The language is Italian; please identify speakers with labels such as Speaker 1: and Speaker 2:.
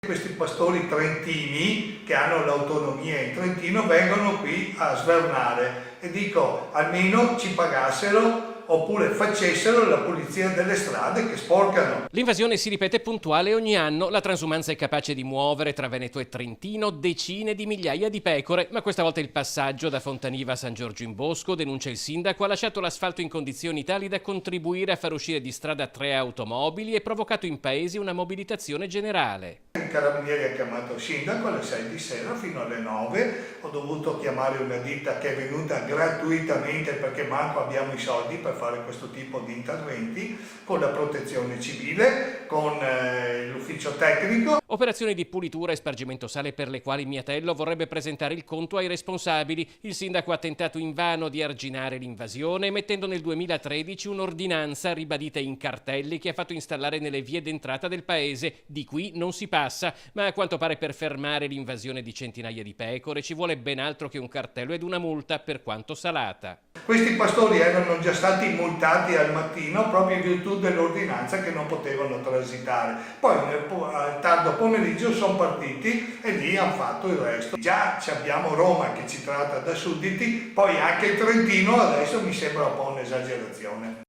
Speaker 1: Questi pastori trentini che hanno l'autonomia in Trentino vengono qui a svernare e dico almeno ci pagassero oppure facessero la pulizia delle strade che sporcano.
Speaker 2: L'invasione si ripete puntuale ogni anno, la transumanza è capace di muovere tra Veneto e Trentino decine di migliaia di pecore, ma questa volta il passaggio da Fontaniva a San Giorgio in Bosco, denuncia il sindaco, ha lasciato l'asfalto in condizioni tali da contribuire a far uscire di strada 3 automobili e provocato in paese una mobilitazione generale.
Speaker 1: Il carabinieri ha chiamato il sindaco alle 6 di sera fino alle 9, ho dovuto chiamare una ditta che è venuta gratuitamente perché manco abbiamo i soldi per fare questo tipo di interventi, con la protezione civile, con l'ufficio tecnico.
Speaker 2: Operazioni di pulitura e spargimento sale per le quali Miatello vorrebbe presentare il conto ai responsabili. Il sindaco ha tentato invano di arginare l'invasione, mettendo nel 2013 un'ordinanza ribadita in cartelli che ha fatto installare nelle vie d'entrata del paese. Di qui non si passa, ma a quanto pare per fermare l'invasione di centinaia di pecore ci vuole ben altro che un cartello ed una multa, per quanto salata.
Speaker 1: Questi pastori erano già stati multati al mattino proprio in virtù dell'ordinanza che non potevano transitare. Poi al tardo pomeriggio sono partiti e lì hanno fatto il resto. Già abbiamo Roma che ci tratta da sudditi, poi anche il Trentino adesso mi sembra un po' un'esagerazione.